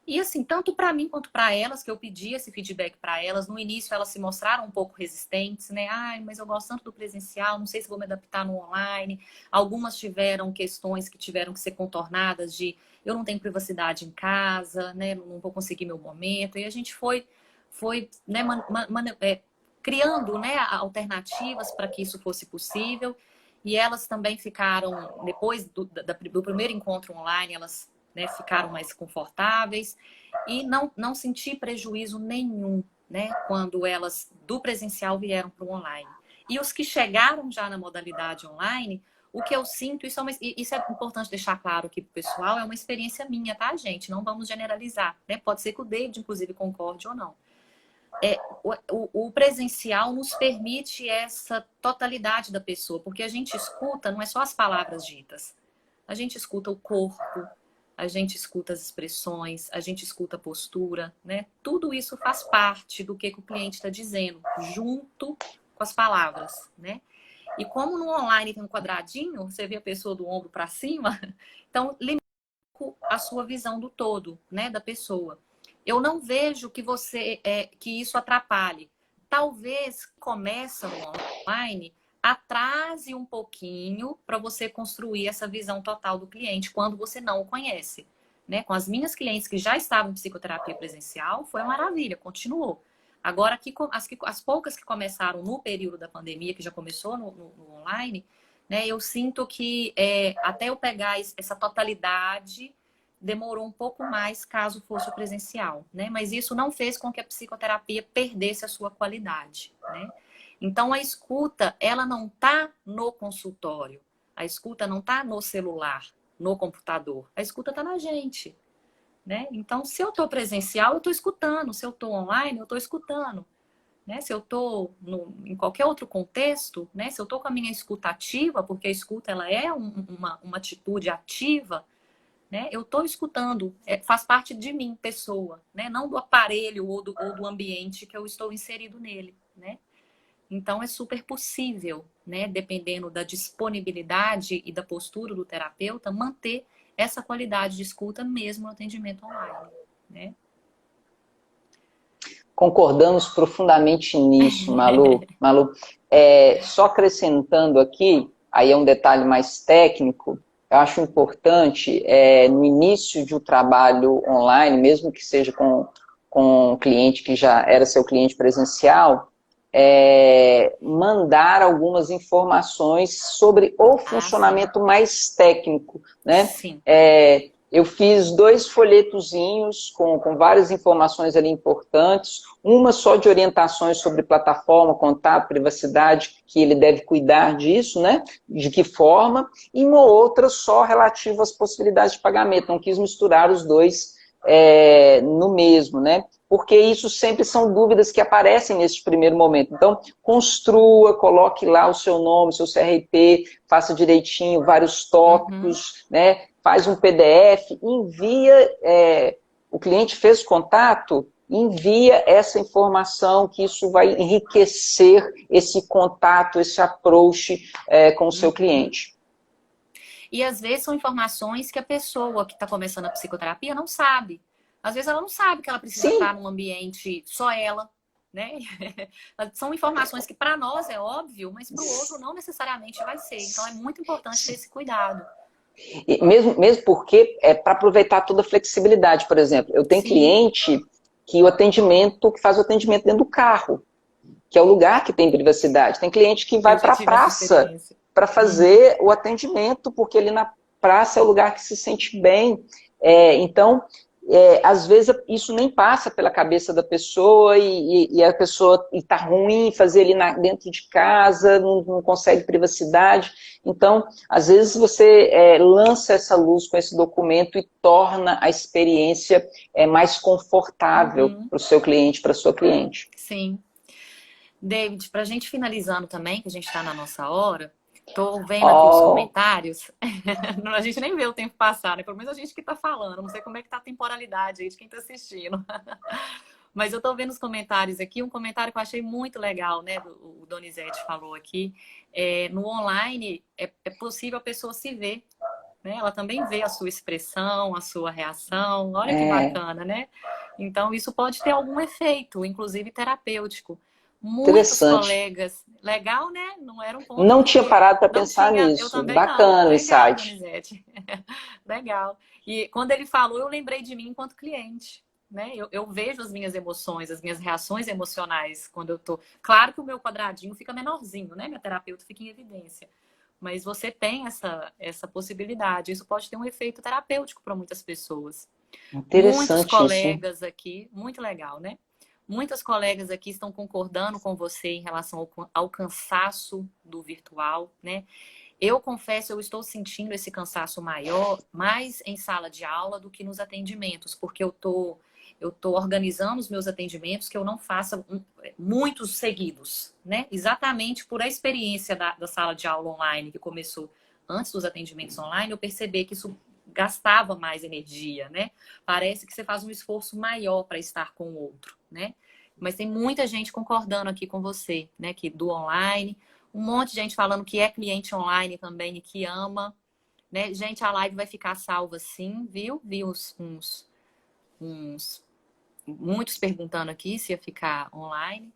E assim, tanto para mim quanto para elas, que eu pedi esse feedback para elas, no início elas se mostraram um pouco resistentes, né? Ai, mas eu gosto tanto do presencial, não sei se vou me adaptar no online. Algumas tiveram questões que tiveram que ser contornadas de eu não tenho privacidade em casa, né? Não vou conseguir meu momento. E a gente foi né, criando, né, alternativas para que isso fosse possível. E elas também ficaram, depois do primeiro encontro online, elas, né, ficaram mais confortáveis e não senti prejuízo nenhum, né, quando elas do presencial vieram para o online. E os que chegaram já na modalidade online, o que eu sinto, isso é importante deixar claro aqui para o pessoal, é uma experiência minha, tá, gente? Não vamos generalizar, né? Pode ser que o David, inclusive, concorde ou não. O presencial nos permite essa totalidade da pessoa, porque a gente escuta, não é só as palavras ditas, a gente escuta o corpo, a gente escuta as expressões, a gente escuta a postura, né? Tudo isso faz parte do que o cliente está dizendo, junto com as palavras, né? E como no online tem um quadradinho, você vê a pessoa do ombro para cima, então limita a sua visão do todo, né, da pessoa. Eu não vejo que isso atrapalhe. Talvez começa no online atrase um pouquinho para você construir essa visão total do cliente quando você não o conhece. Né? Com as minhas clientes que já estavam em psicoterapia presencial, foi uma maravilha, continuou. Agora, as poucas que começaram no período da pandemia, que já começou no online, né? Eu sinto que até eu pegar essa totalidade demorou um pouco mais caso fosse o presencial, né? Mas isso não fez com que a psicoterapia perdesse a sua qualidade, né? Então a escuta, ela não tá no consultório, a escuta não tá no celular, no computador, a escuta tá na gente, né? Então se eu tô presencial, eu tô escutando, se eu tô online, eu tô escutando. Né? Se eu estou em qualquer outro contexto, né? Se eu estou com a minha escuta ativa, porque a escuta ela é uma atitude ativa, né? Eu estou escutando, faz parte de mim, pessoa, né? Não do aparelho ou do ambiente que eu estou inserido nele, né? Então é super possível, né? Dependendo da disponibilidade e da postura do terapeuta, manter essa qualidade de escuta mesmo no atendimento online, né?
Concordamos profundamente nisso, Malu. Malu, só acrescentando aqui, aí é um detalhe mais técnico, eu acho importante, no início de um trabalho online, mesmo que seja com um cliente que já era seu cliente presencial, mandar algumas informações sobre o
Ah, sim.
funcionamento mais técnico, né?
Sim.
Eu fiz 2 folhetozinhos com várias informações ali importantes, uma só de orientações sobre plataforma, contato, privacidade, que ele deve cuidar disso, né? De que forma, e uma outra só relativa às possibilidades de pagamento. Não quis misturar os dois no mesmo, né? Porque isso sempre são dúvidas que aparecem nesse primeiro momento. Então, construa, coloque lá o seu nome, seu CRP, faça direitinho vários
Uhum.
tópicos, né? Faz um PDF, envia, o cliente fez contato, envia essa informação, que isso vai enriquecer esse contato, esse approach com o seu
Uhum.
cliente.
E às vezes são informações que a pessoa que está começando a psicoterapia não sabe. Às vezes ela não sabe que ela precisa estar
Sim,
num ambiente só ela, né? São informações que para nós é óbvio, mas para o outro não necessariamente vai ser. Então é muito importante ter esse cuidado.
e mesmo porque é para aproveitar toda a flexibilidade. Por exemplo, eu tenho
Sim,
cliente que faz o atendimento dentro do carro, que é o lugar que tem privacidade. Tem cliente que vai
eu já
para a
tive essa
praça
experiência.
para
Uhum.
fazer o atendimento, porque ali na praça é o lugar que se sente bem. Então, às vezes isso nem passa pela cabeça da pessoa e a pessoa está ruim fazer ali dentro de casa, não consegue privacidade. Então, às vezes você lança essa luz com esse documento e torna a experiência mais confortável
Uhum.
para o seu cliente, para a sua cliente.
Sim. David, para a gente finalizando também, que a gente está na nossa hora, tô vendo aqui os
Oh,
comentários. A gente nem vê o tempo passar, né? Pelo menos a gente que está falando. Não sei como é que tá a temporalidade aí de quem está assistindo. Mas eu tô vendo os comentários aqui. Um comentário que eu achei muito legal, né? O Donizete falou aqui. No online é possível a pessoa se ver, né? Ela também vê a sua expressão, a sua reação. Olha que bacana, né? Então, isso pode ter algum efeito, inclusive terapêutico. Muitos
interessante.
colegas, legal, né? Não era um ponto
Não tinha
que
parado para
não
pensar
tinha, eu
nisso.
também não.
Bacana o
Legal,
insight.
Donizete. Legal. E quando ele falou, eu lembrei de mim enquanto cliente. Né? Eu vejo as minhas emoções, as minhas reações emocionais quando eu tô. Claro que o meu quadradinho fica menorzinho, né? Minha terapeuta fica em evidência. Mas você tem essa possibilidade. Isso pode ter um efeito terapêutico para muitas pessoas. Muitos
Interessantíssimo.
colegas aqui, muito legal, né? Muitas colegas aqui estão concordando com você em relação ao cansaço do virtual, né? Eu confesso, eu estou sentindo esse cansaço maior, mais em sala de aula do que nos atendimentos, porque eu tô organizando os meus atendimentos que eu não faça muitos seguidos, né? Exatamente por a experiência da sala de aula online que começou antes dos atendimentos online, eu percebi que isso gastava mais energia, né? Parece que você faz um esforço maior para estar com o outro, né? Mas tem muita gente concordando aqui com você, né? Que do online, um monte de gente falando que é cliente online também e que ama, né? Gente, a live vai ficar salva sim, viu? Vi uns muitos perguntando aqui se ia ficar online.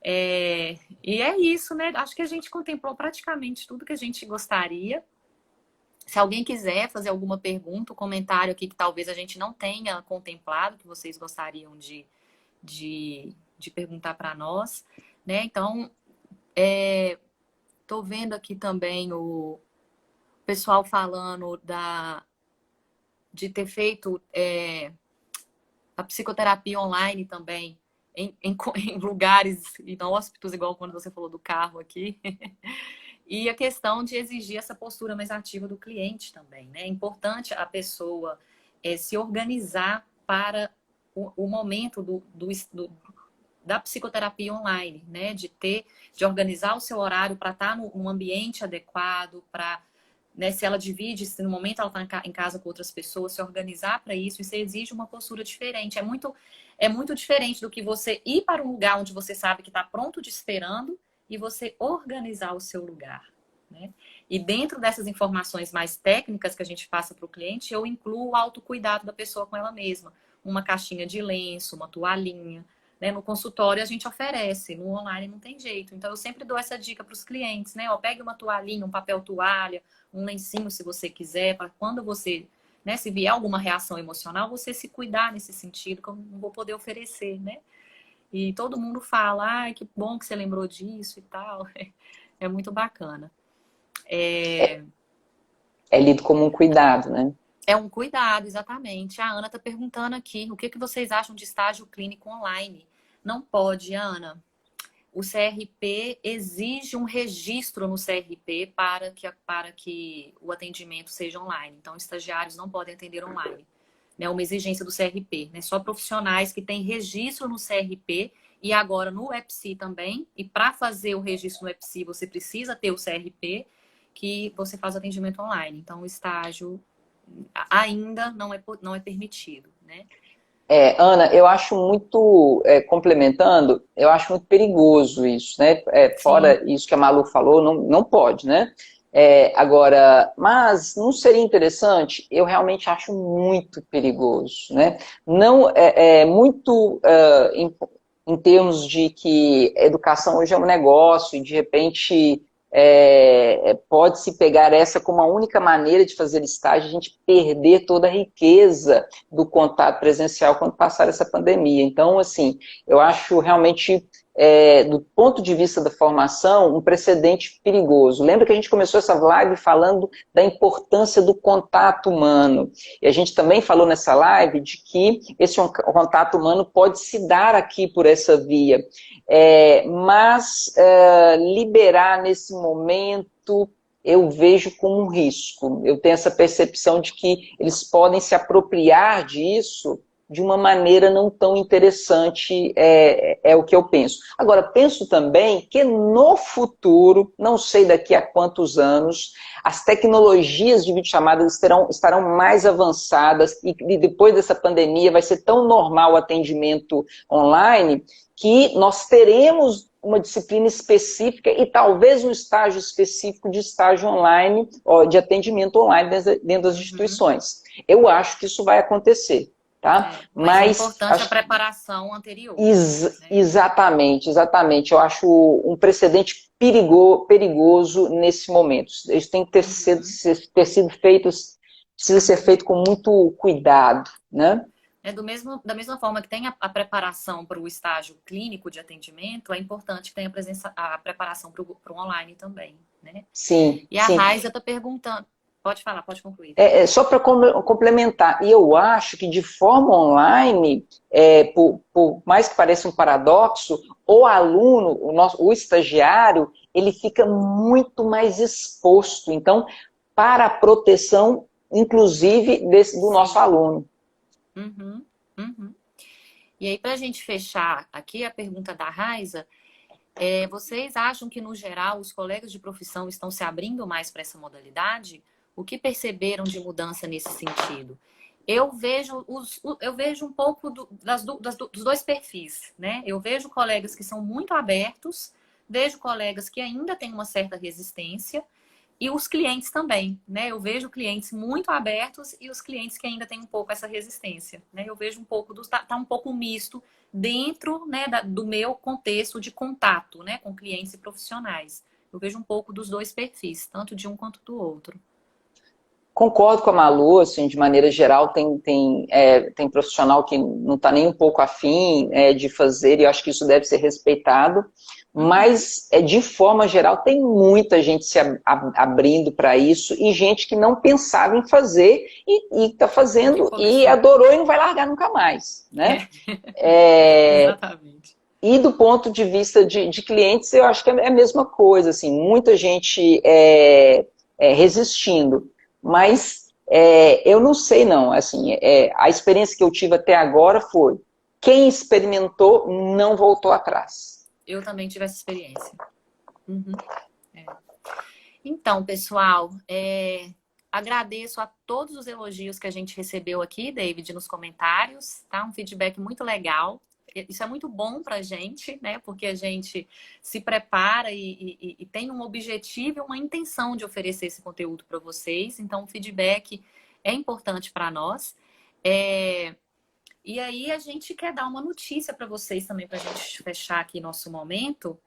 E é isso, né? Acho que a gente contemplou praticamente tudo que a gente gostaria. Se alguém quiser fazer alguma pergunta, um comentário aqui que talvez a gente não tenha contemplado, que vocês gostariam de perguntar para nós, né? Então, Tô vendo aqui também o pessoal falando de ter feito a psicoterapia online também em lugares, inóspitos, igual quando você falou do carro aqui. E a questão de exigir essa postura mais ativa do cliente também, né? É importante a pessoa se organizar para o momento da psicoterapia online, né? De organizar o seu horário para estar num ambiente adequado, para, né, se ela divide, se no momento ela está em casa com outras pessoas, se organizar para isso, isso exige uma postura diferente. É muito diferente do que você ir para um lugar onde você sabe que está pronto te esperando e você organizar o seu lugar, né? E dentro dessas informações mais técnicas que a gente passa para o cliente, eu incluo o autocuidado da pessoa com ela mesma. Uma caixinha de lenço, uma toalhinha, né? No consultório a gente oferece, no online não tem jeito. Então eu sempre dou essa dica para os clientes, né? Ó, pegue uma toalhinha, um papel toalha, um lencinho se você quiser, para quando você, né, se vier alguma reação emocional, você se cuidar nesse sentido, que eu não vou poder oferecer, né? E todo mundo fala, ai, que bom que você lembrou disso e tal. É muito bacana.
É lido como um cuidado, né?
É um cuidado, exatamente. A Ana está perguntando aqui, o que vocês acham de estágio clínico online? Não pode, Ana. O CRP exige um registro no CRP para que o atendimento seja online. Então, estagiários não podem atender online. É uma exigência do CRP, né? Só profissionais que têm registro no CRP e agora no EPSI também. E para fazer o registro no EPSI, você precisa ter o CRP, que você faz o atendimento online. Então, o estágio ainda não é permitido, né?
Ana, eu acho muito, complementando, eu acho muito perigoso isso, né?
Sim.
Fora isso que a Malu falou, não pode, né? Agora, mas não seria interessante? Eu realmente acho muito perigoso, né? Não é muito em termos de que educação hoje é um negócio e de repente pode-se pegar essa como a única maneira de fazer estágio, a gente perder toda a riqueza do contato presencial quando passar essa pandemia. Então, assim, eu acho realmente, do ponto de vista da formação, um precedente perigoso. Lembra que a gente começou essa live falando da importância do contato humano. E a gente também falou nessa live de que esse contato humano pode se dar aqui por essa via. Mas liberar nesse momento eu vejo como um risco. Eu tenho essa percepção de que eles podem se apropriar disso de uma maneira não tão interessante, é o que eu penso. Agora, penso também que no futuro, não sei daqui a quantos anos, as tecnologias de videochamada estarão mais avançadas e depois dessa pandemia vai ser tão normal o atendimento online que nós teremos uma disciplina específica e talvez um estágio específico de estágio online, de atendimento online dentro das instituições. Eu acho que isso vai acontecer. Tá?
Mas é importante a preparação anterior. Né?
Exatamente. Eu acho um precedente perigoso nesse momento. Isso tem que ter sido feito, precisa ser feito com muito cuidado, né?
Da mesma forma que tem a preparação para o estágio clínico de atendimento, é importante que tenha a preparação para o online também, né?
Sim,
E a Raiza está perguntando, pode falar, pode concluir.
Só para complementar, e eu acho que de forma online, por mais que pareça um paradoxo, o aluno, o estagiário, ele fica muito mais exposto, então, para a proteção, inclusive, do nosso aluno.
Uhum. E aí, para a gente fechar aqui a pergunta da Raiza, vocês acham que, no geral, os colegas de profissão estão se abrindo mais para essa modalidade? O que perceberam de mudança nesse sentido? Eu vejo um pouco dos dois perfis, né? Eu vejo colegas que são muito abertos, vejo colegas que ainda têm uma certa resistência, e os clientes também, né? Eu vejo clientes muito abertos e os clientes que ainda têm um pouco essa resistência, né? Eu vejo um pouco tá um pouco misto dentro, né, do meu contexto de contato, né, com clientes e profissionais. Eu vejo um pouco dos dois perfis, tanto de um quanto do outro.
Concordo com a Malu, assim, de maneira geral, tem profissional que não está nem um pouco afim de fazer, e eu acho que isso deve ser respeitado, mas, de forma geral, tem muita gente se abrindo para isso, e gente que não pensava em fazer, e está fazendo, e adorou e não vai largar nunca mais, né?
Exatamente.
E do ponto de vista de clientes, eu acho que é a mesma coisa, assim, muita gente resistindo. Mas eu não sei não, assim, a experiência que eu tive até agora foi, quem experimentou não voltou atrás.
Eu também tive essa experiência. Uhum. Então, pessoal, agradeço a todos os elogios que a gente recebeu aqui, David, nos comentários, tá? Um feedback muito legal. Isso é muito bom para a gente, né? Porque a gente se prepara e tem um objetivo e uma intenção de oferecer esse conteúdo para vocês. Então, o feedback é importante para nós. E aí, a gente quer dar uma notícia para vocês também, para a gente fechar aqui nosso momento,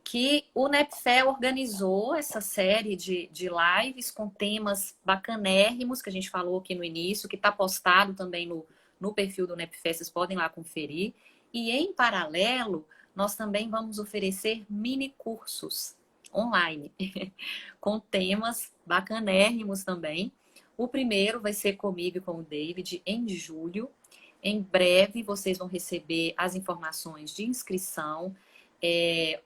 que o NEPFé organizou essa série de lives com temas bacanérrimos, que a gente falou aqui no início, que está postado também no perfil do NEPFé, vocês podem lá conferir. E, em paralelo, nós também vamos oferecer mini cursos online, com temas bacanérrimos também. O primeiro vai ser comigo e com o David em julho. Em breve, vocês vão receber as informações de inscrição,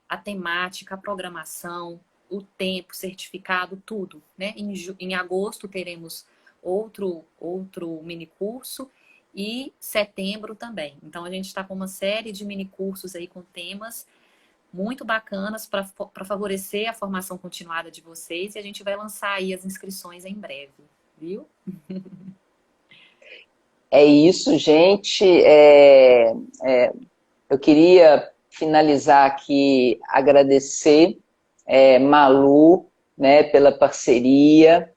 a temática, a programação, o tempo, certificado, tudo, né? Em agosto teremos outro mini curso. E setembro também. Então, a gente está com uma série de mini cursos aí com temas muito bacanas para favorecer a formação continuada de vocês. E a gente vai lançar aí as inscrições em breve, viu?
É isso, gente. Eu queria finalizar aqui, agradecer Malu, né, pela parceria.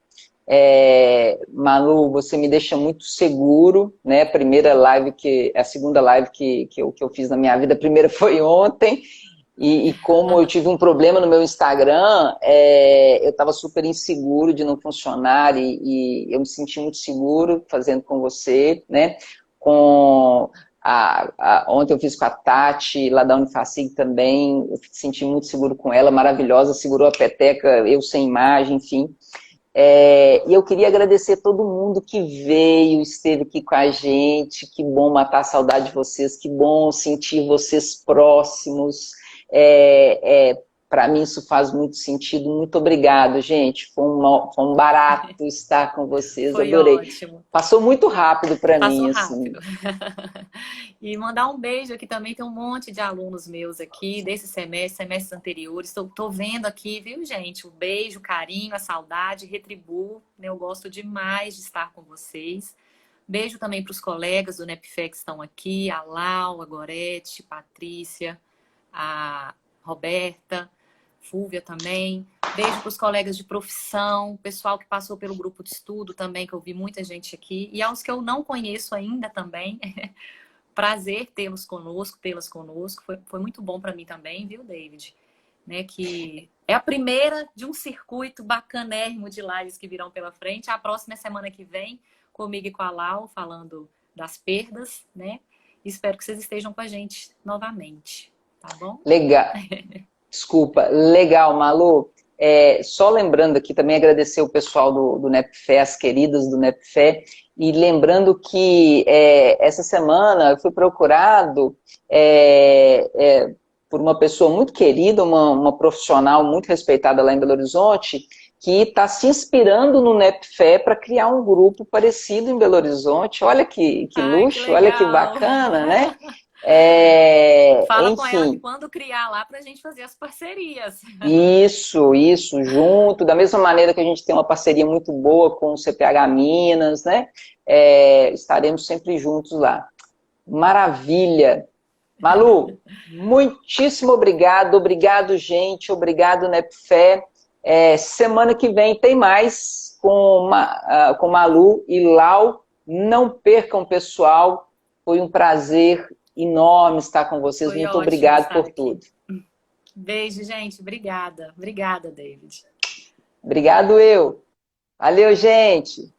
Malu, você me deixa muito seguro, né? A segunda live que eu fiz na minha vida, a primeira foi ontem, e como eu tive um problema no meu Instagram, eu estava super inseguro de não funcionar, e eu me senti muito seguro fazendo com você, né? Ontem eu fiz com a Tati, lá da Unifacig também, eu me senti muito seguro com ela, maravilhosa, segurou a peteca, eu sem imagem, enfim. E eu queria agradecer a todo mundo que veio, esteve aqui com a gente. Que bom matar a saudade de vocês, que bom sentir vocês próximos. Para mim isso faz muito sentido. Muito obrigado, gente. Foi um barato estar com vocês,
Foi
adorei.
Ótimo.
Passou muito rápido para mim.
Passou rápido. Assim. E mandar um beijo aqui também, tem um monte de alunos meus aqui, desse semestre, semestres anteriores. Tô vendo aqui, viu, gente? O beijo, o carinho, a saudade, retribuo. Eu gosto demais de estar com vocês. Beijo também para os colegas do NEPFé que estão aqui, a Lau, a Gorete, Patrícia, a Roberta, Fúvia também. Beijo para os colegas de profissão, pessoal que passou pelo grupo de estudo também, que eu vi muita gente aqui. E aos que eu não conheço ainda também. Prazer tê-las conosco. Foi muito bom para mim também, viu, David? Né, que é a primeira de um circuito bacanérrimo de lives que virão pela frente. A próxima é semana que vem, comigo e com a Lau, falando das perdas, né? Espero que vocês estejam com a gente novamente, tá bom?
Legal. Desculpa, legal, Malu. Só lembrando aqui, também agradecer o pessoal do NEPFé, as queridas do NEPFé, e lembrando que essa semana eu fui procurado por uma pessoa muito querida, uma profissional muito respeitada lá em Belo Horizonte, que está se inspirando no NEPFé para criar um grupo parecido em Belo Horizonte. Olha que luxo,
que
olha que bacana, né?
Fala
enfim.
Com ela que quando criar lá pra gente fazer as parcerias.
Isso, junto. Da mesma maneira que a gente tem uma parceria muito boa com o CPH Minas, né? Estaremos sempre juntos lá. Maravilha! Malu, muitíssimo obrigado. Obrigado, gente. Obrigado, NEPFé. Semana que vem tem mais com Malu e Lau. Não percam, pessoal. Foi um prazer enorme estar com vocês. Muito obrigado por tudo.
Beijo, gente. Obrigada. Obrigada, David.
Obrigado, eu. Valeu, gente!